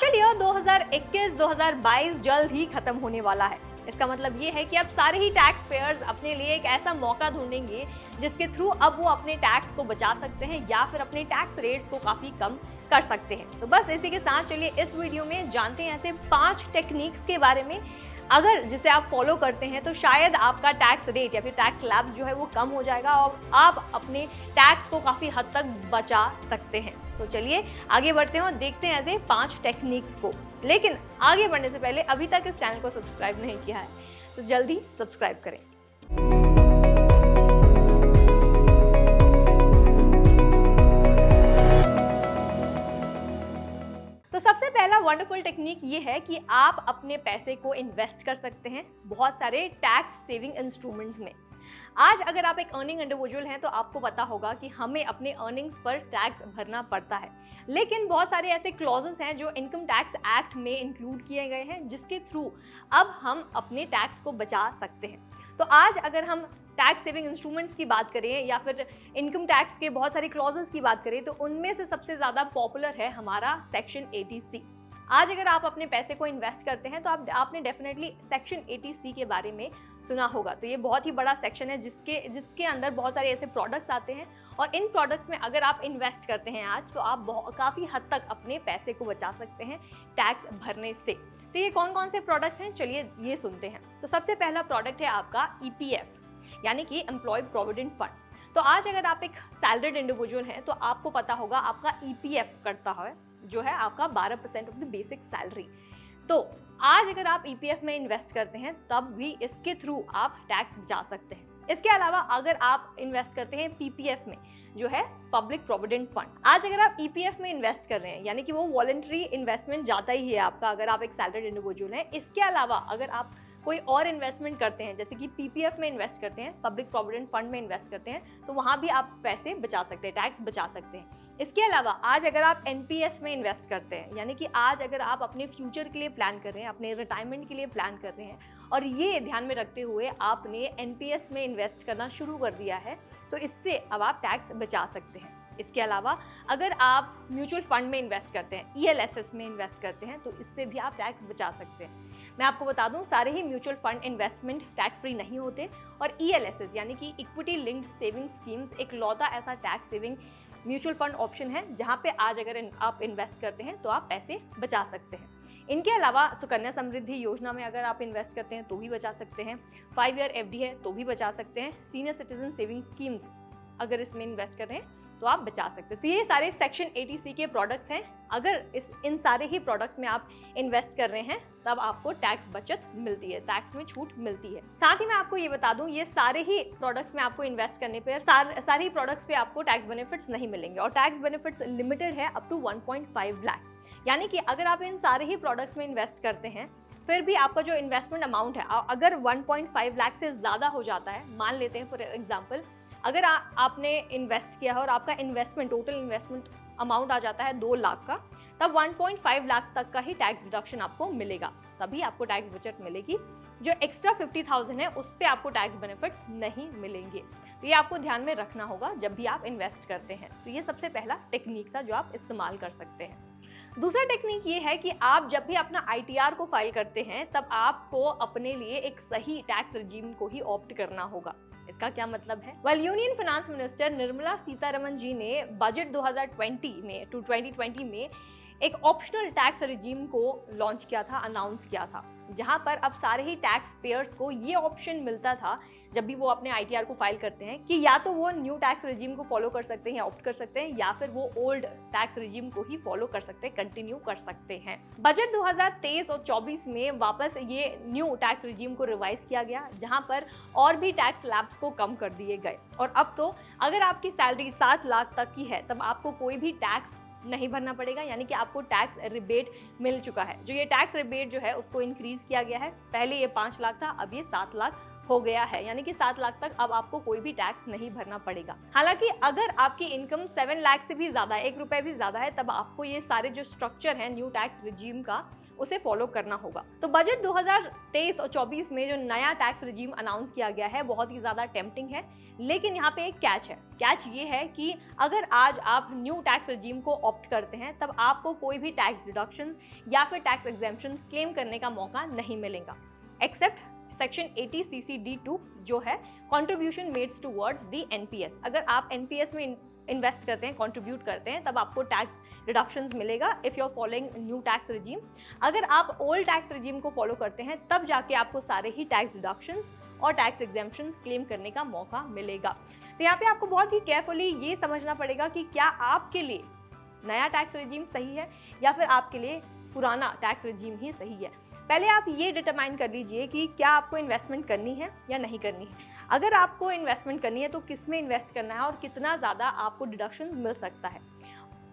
Financial year 2021-2022 जल्द ही खत्म होने वाला है। इसका मतलब ये है कि अब सारे ही टैक्स पेयर्स अपने लिए एक ऐसा मौका ढूंढेंगे जिसके थ्रू अब वो अपने टैक्स को बचा सकते हैं या फिर अपने टैक्स रेट्स को काफी कम कर सकते हैं। तो बस इसी के साथ चलिए इस वीडियो में जानते हैं ऐसे 5 टेक्निक्स के बारे में, अगर जिसे आप फॉलो करते हैं तो शायद आपका टैक्स रेट या फिर टैक्स स्लैब जो है वो कम हो जाएगा और आप अपने टैक्स को काफी हद तक बचा सकते हैं। तो चलिए आगे बढ़ते हैं और देखते हैं ऐसे 5 टेक्निक्स को। लेकिन आगे बढ़ने से पहले अभी तक इस चैनल को सब्सक्राइब नहीं किया है तो जल्दी सब्सक्राइब करें। तो सबसे पहला वंडरफुल टेक्निक ये है कि आप अपने पैसे को इन्वेस्ट कर सकते हैं बहुत सारे टैक्स सेविंग इंस्ट्रूमेंट्स में। आज अगर आप एक अर्निंग इंडिविजुअल हैं तो आपको पता होगा कि हमें अपने अर्निंग्स पर टैक्स भरना पड़ता है, लेकिन बहुत सारे ऐसे क्लॉजेस हैं जो इनकम टैक्स एक्ट में इंक्लूड किए गए हैं जिसके थ्रू अब हम अपने टैक्स को बचा सकते हैं। तो आज अगर हम टैक्स सेविंग इंस्ट्रूमेंट्स की बात करें या फिर इनकम टैक्स के बहुत सारे क्लॉजेस की बात करें तो उनमें से सबसे ज़्यादा पॉपुलर है हमारा सेक्शन 80C। आज अगर आप अपने पैसे को इन्वेस्ट करते हैं तो आपने डेफिनेटली सेक्शन 80C के बारे में सुना होगा। तो ये बहुत ही बड़ा सेक्शन है जिसके अंदर बहुत सारे ऐसे प्रोडक्ट्स आते हैं और इन प्रोडक्ट्स में अगर आप इन्वेस्ट करते हैं आज तो आप काफ़ी हद तक अपने पैसे को बचा सकते हैं टैक्स भरने से। तो ये कौन कौन से प्रोडक्ट्स हैं चलिए ये सुनते हैं। तो सबसे पहला प्रोडक्ट है आपका EPF यानी कि एम्प्लॉय प्रोविडेंट फंड। तो आज अगर आप एक सैलरीड इंडिविजुअल हैं तो आपको पता होगा आपका EPF करता है जो है आपका 12% ऑफ द बेसिक सैलरी। तो आज अगर आप EPF में इन्वेस्ट करते हैं तब भी इसके थ्रू आप टैक्स बचा सकते हैं। इसके अलावा अगर आप इन्वेस्ट करते हैं PPF में जो है पब्लिक प्रोविडेंट फंड, आज अगर आप EPF में इन्वेस्ट कर रहे हैं यानी कि वो वॉलंटरी इन्वेस्टमेंट जाता ही है आपका अगर आप एक सैलरीड इंडिविजुअल हैं। इसके अलावा अगर आप कोई और इन्वेस्टमेंट करते हैं जैसे कि PPF में इन्वेस्ट करते हैं, पब्लिक प्रोविडेंट फंड में इन्वेस्ट करते हैं, तो वहाँ भी आप पैसे बचा सकते हैं, टैक्स बचा सकते हैं। इसके अलावा आज अगर आप NPS में इन्वेस्ट करते हैं यानी कि आज अगर आप अपने फ्यूचर के लिए प्लान कर रहे हैं, अपने रिटायरमेंट के लिए प्लान कर रहे हैं और ये ध्यान में रखते हुए आपने NPS में इन्वेस्ट करना शुरू कर दिया है तो इससे अब आप टैक्स बचा सकते हैं। इसके अलावा अगर आप म्यूचुअल फंड में इन्वेस्ट करते हैं, ELSS में इन्वेस्ट करते हैं तो इससे भी आप टैक्स बचा सकते हैं। मैं आपको बता दूं सारे ही mutual fund investment tax free नहीं होते और ELSS यानी कि इक्विटी लिंक्ड सेविंग स्कीम्स एक लौता ऐसा tax saving mutual fund option है जहां पे आज अगर आप इन्वेस्ट करते हैं तो आप पैसे बचा सकते हैं। इनके अलावा सुकन्या समृद्धि योजना में अगर आप इन्वेस्ट करते हैं तो भी बचा सकते हैं, 5 ईयर FD है तो भी बचा सकते हैं, सीनियर सिटीजन सेविंग स्कीम्स अगर इसमें इन्वेस्ट कर रहे हैं तो आप बचा सकते हैं। तो ये सारे सेक्शन 80C के प्रोडक्ट्स हैं। अगर इन सारे ही प्रोडक्ट्स में आप इन्वेस्ट कर रहे हैं तब आपको टैक्स बचत मिलती है, टैक्स में छूट मिलती है। साथ ही मैं आपको ये बता दूं ये सारे ही प्रोडक्ट्स में आपको इन्वेस्ट करने पर सारे ही प्रोडक्ट्स पे आपको टैक्स बेनिफिट्स नहीं मिलेंगे और टैक्स बेनिफिट्स लिमिटेड है अप टू 1.5 लाख। यानी कि अगर आप इन सारे ही प्रोडक्ट्स में इन्वेस्ट करते हैं फिर भी आपका जो इन्वेस्टमेंट अमाउंट है अगर 1.5 लाख से ज़्यादा हो जाता है, मान लेते हैं फॉर एग्जाम्पल अगर आपने इन्वेस्ट किया है और आपका इन्वेस्टमेंट टोटल इन्वेस्टमेंट अमाउंट आ जाता है 2 लाख का, तब 1.5 लाख तक का ही टैक्स डिडक्शन आपको मिलेगा, तभी आपको टैक्स बचत मिलेगी। जो एक्स्ट्रा 50,000 है उस पर आपको टैक्स बेनिफिट्स नहीं मिलेंगे। तो ये आपको ध्यान में रखना होगा जब भी आप इन्वेस्ट करते हैं। तो ये सबसे पहला टेक्निक था जो आप इस्तेमाल कर सकते हैं। दूसरा टेक्निक ये है कि आप जब भी अपना ITR को फाइल करते हैं तब आपको अपने लिए एक सही टैक्स रिजीम को ही ऑप्ट करना होगा। इसका क्या मतलब है? Union finance minister Nirmala Sitharaman ji ने बजट 2020 में टू 2020 में एक ऑप्शनल टैक्स रिजीम को लॉन्च किया था, अनाउंस किया था, जहां पर अब सारे ही टैक्स पेयर्स को ये ऑप्शन मिलता था जब भी वो अपने ITR को फाइल करते हैं कि या तो वो न्यू टैक्स रिजीम को फॉलो कर सकते हैं या ऑप्ट कर सकते हैं या फिर वो ओल्ड टैक्स रिजीम को ही फॉलो कर सकते हैं, कंटिन्यू कर सकते हैं। बजट 2023 और 24 में वापस ये न्यू टैक्स रिजीम को रिवाइज किया गया जहां पर और भी टैक्स स्लैब्स को कम कर दिए गए और अब तो अगर आपकी सैलरी 7 लाख तक की है तब आपको कोई भी टैक्स नहीं भरना पड़ेगा, यानी कि आपको टैक्स रिबेट मिल चुका है। जो ये टैक्स रिबेट जो है उसको इंक्रीज किया गया है, पहले ये 5 लाख था अब ये 7 लाख हो गया है, यानी कि 7 लाख तक अब आपको कोई भी टैक्स नहीं भरना पड़ेगा। हालांकि अगर आपकी इनकम 7 लाख से भी ज़्यादा है, 1 रुपये भी ज़्यादा है, तब आपको ये सारे जो स्ट्रक्चर है न्यू टैक्स रिजीम का उसे फॉलो करना होगा। तो बजट 2023 और 24 में जो नया टैक्स रिजीम अनाउंस किया गया है बहुत ही ज़्यादा टेम्पटिंग है, लेकिन यहाँ पे एक कैच है। कैच ये है कि अगर आज आप न्यू टैक्स रिजीम को ऑप्ट करते हैं तब आपको कोई भी टैक्स डिडक्शंस या फिर टैक्स एग्जेम्पशंस क्लेम करने का मौका नहीं मिलेगा, एक्सेप्ट सेक्शन 80 CC-D2 जो है contribution made towards the NPS। अगर आप NPS में इन्वेस्ट करते हैं, कंट्रीब्यूट करते हैं, तब आपको टैक्स रिडक्शंस मिलेगा if you are following new tax regime. अगर आप ओल्ड टैक्स रिजीम को फॉलो करते हैं तब जाके आपको सारे ही टैक्स रिडक्शंस और टैक्स एग्जेम्पशंस क्लेम करने का मौका मिलेगा। तो यहाँ पे आपको बहुत ही केयरफुली ये समझना पड़ेगा कि क्या आपके लिए नया टैक्स रिजीम सही है या फिर आपके लिए पुराना टैक्स रिजीम ही सही है। पहले आप ये डिटरमाइन कर लीजिए कि क्या आपको इन्वेस्टमेंट करनी है या नहीं करनी है। अगर आपको इन्वेस्टमेंट करनी है तो किस में इन्वेस्ट करना है और कितना ज़्यादा आपको डिडक्शन मिल सकता है।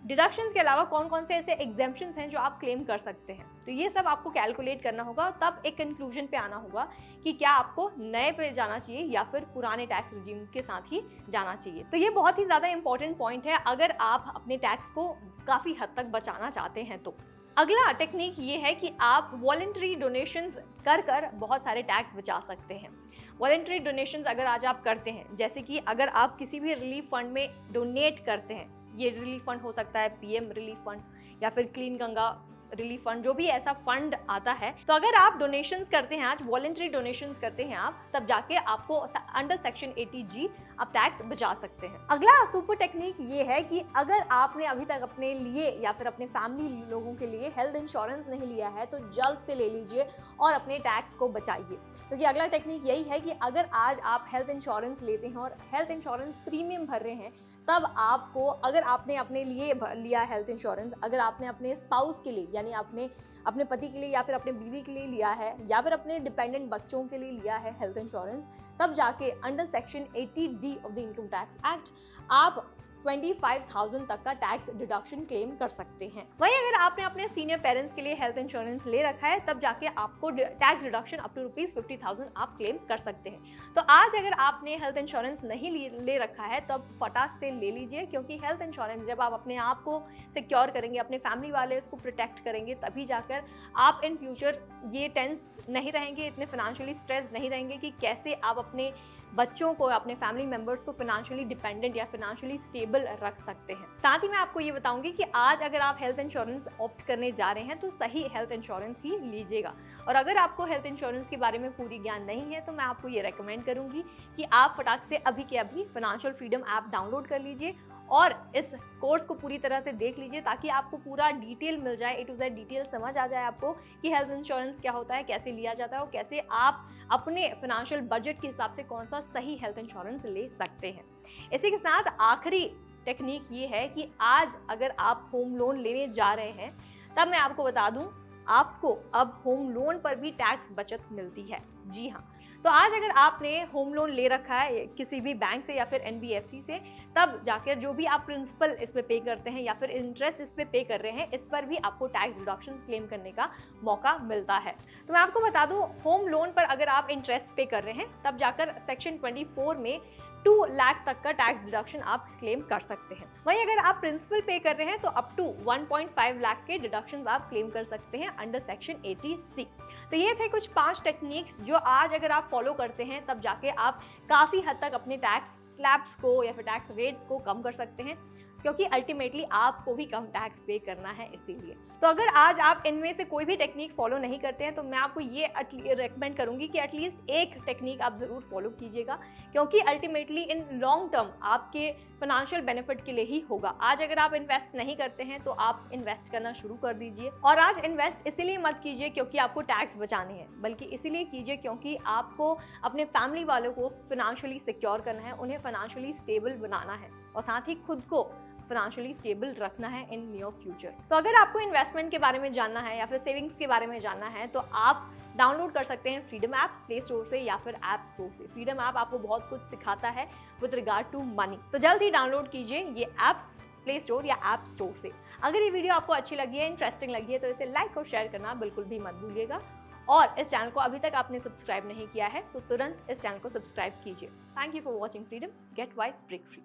डिडक्शंस के अलावा कौन कौन से ऐसे एग्जेम्पशंस हैं जो आप क्लेम कर सकते हैं, तो ये सब आपको कैलकुलेट करना होगा, तब एक कंक्लूजन पे आना होगा कि क्या आपको नए पे जाना चाहिए या फिर पुराने टैक्स रिजीम के साथ ही जाना चाहिए। तो ये बहुत ही ज़्यादा इंपॉर्टेंट पॉइंट है अगर आप अपने टैक्स को काफ़ी हद तक बचाना चाहते हैं तो। अगला टेक्निक ये है कि आप वॉलंटरी डोनेशंस कर बहुत सारे टैक्स बचा सकते हैं। वॉलंटरी डोनेशंस अगर आज आप करते हैं, जैसे कि अगर आप किसी भी रिलीफ फंड में डोनेट करते हैं, ये रिलीफ फंड हो सकता है PM रिलीफ फंड या फिर क्लीन गंगा रिलीफ फंड, जो भी ऐसा फंड आता है, तो अगर आप डोनेशंस करते हैं, आज वॉलंटरी डोनेशंस करते हैं आप, तब जाके आपको अंडर सेक्शन 80G आप टैक्स बचा सकते हैं। अगला सुपर टेक्निक ये है कि अगर आपने अभी तक अपने लिए या फिर अपने फैमिली लोगों के लिए हेल्थ इंश्योरेंस नहीं लिया है तो जल्द से ले लीजिए और अपने टैक्स को बचाइए, क्योंकि अगला टेक्निक यही है कि अगर आज आप हेल्थ इंश्योरेंस लेते हैं और हेल्थ इंश्योरेंस प्रीमियम भर रहे हैं, तब आपको, अगर आपने अपने लिए लिया हेल्थ इंश्योरेंस, अगर आपने अपने स्पाउस के लिए यानी आपने अपने पति के लिए या फिर अपने बीवी के लिए लिया है या फिर अपने डिपेंडेंट बच्चों के लिए लिया है हेल्थ इंश्योरेंस, तब जाके under section 80D of the income tax act आप 25,000 तक का टैक्स डिडक्शन क्लेम कर सकते हैं। वहीं अगर आपने अपने सीनियर पेरेंट्स के लिए हेल्थ इंश्योरेंस ले रखा है, तब जाके आपको टैक्स डिडक्शन अप टू ₹50,000 आप क्लेम कर सकते हैं। तो आज अगर आपने हेल्थ इंश्योरेंस नहीं ले रखा है तब फटाक से ले लीजिए, क्योंकि हेल्थ इंश्योरेंस जब आप अपने आप को सिक्योर करेंगे, अपने फैमिली वाले उसको प्रोटेक्ट करेंगे, तभी जाकर आप इन फ्यूचर ये टेंस नहीं रहेंगे, इतने फाइनेंशियली स्ट्रेस नहीं रहेंगे कि कैसे आप अपने बच्चों को, अपने फैमिली मेंबर्स को फाइनेंशियली डिपेंडेंट या फाइनेंशियली स्टेबल रख सकते हैं। साथ ही मैं आपको ये बताऊंगी कि आज अगर आप हेल्थ इंश्योरेंस ऑप्ट करने जा रहे हैं तो सही हेल्थ इंश्योरेंस ही लीजिएगा। और अगर आपको हेल्थ इंश्योरेंस के बारे में पूरी ज्ञान नहीं है तो मैं आपको ये रेकमेंड करूंगी कि आप फटाक से अभी के अभी फाइनेंशियल फ्रीडम ऐप डाउनलोड कर लीजिए और इस कोर्स को पूरी तरह से देख लीजिए, ताकि आपको पूरा डिटेल मिल जाए, A to Z डिटेल समझ आ जाए आपको कि हेल्थ इंश्योरेंस क्या होता है, कैसे लिया जाता है और कैसे आप अपने फाइनेंशियल बजट के हिसाब से कौन सा सही हेल्थ इंश्योरेंस ले सकते हैं। इसी के साथ आखिरी टेक्निक ये है कि आज अगर आप होम लोन लेने जा रहे हैं, तब मैं आपको बता दूं, आपको अब होम लोन पर भी टैक्स बचत मिलती है। जी हाँ, तो आज अगर आपने होम लोन ले रखा है किसी भी बैंक से या फिर NBFC से, तब जाकर जो भी आप प्रिंसिपल इस पे पे करते हैं या फिर इंटरेस्ट इस पे पे कर रहे हैं, इस पर भी आपको टैक्स डिडक्शन क्लेम करने का मौका मिलता है। तो मैं आपको बता दूं, होम लोन पर अगर आप इंटरेस्ट पे कर रहे हैं तब जाकर सेक्शन 24 में 2 लाख तक का टैक्स डिडक्शन आप क्लेम कर सकते हैं। वहीं अगर आप प्रिंसिपल पे कर रहे हैं तो अप टू 1.5 लाख के डिडक्शंस आप क्लेम कर सकते हैं अंडर सेक्शन 80C। तो ये थे कुछ 5 टेक्निक्स जो आज अगर आप फॉलो करते हैं तब जाके आप काफ़ी हद तक अपने टैक्स स्लैब्स को या फिर टैक्स रेट्स को कम कर सकते हैं, क्योंकि अल्टीमेटली आपको भी कम टैक्स पे करना है इसीलिए। तो अगर आज आप इनमें से कोई भी टेक्निक फॉलो नहीं करते हैं तो मैं आपको ये रेकमेंड करूंगी कि एटलीस्ट एक टेक्निक आप ज़रूर फॉलो कीजिएगा, क्योंकि अल्टीमेटली इन लॉन्ग टर्म आपके फाइनेंशियल बेनिफिट के लिए ही होगा। आज अगर आप इन्वेस्ट नहीं करते हैं तो आप इन्वेस्ट करना शुरू कर दीजिए। और आज इन्वेस्ट इसीलिए मत कीजिए क्योंकि आपको टैक्स बचाने हैं, बल्कि इसीलिए कीजिए क्योंकि आपको अपने फैमिली वालों को फाइनेंशियली सिक्योर करना है, उन्हें फाइनेंशियली स्टेबल बनाना है और साथ ही खुद को फाइनेंशियली स्टेबल रखना है इन नियर फ्यूचर। तो अगर आपको इन्वेस्टमेंट के बारे में जानना है या फिर सेविंग्स के बारे में जानना है तो आप डाउनलोड कर सकते हैं फ्रीडम ऐप प्ले स्टोर से या फिर ऐप स्टोर से। फ्रीडम ऐप आपको बहुत कुछ सिखाता है विद रिगार्ड टू मनी, तो जल्द ही डाउनलोड कीजिए ये ऐप प्ले स्टोर या ऐप स्टोर से। अगर ये वीडियो आपको अच्छी लगी है, इंटरेस्टिंग लगी है, तो इसे लाइक और शेयर करना बिल्कुल भी मत भूलिएगा और इस चैनल को अभी तक आपने सब्सक्राइब नहीं किया है तो तुरंत इस चैनल को सब्सक्राइब कीजिए। Thank you for watching freedom, get wise break free.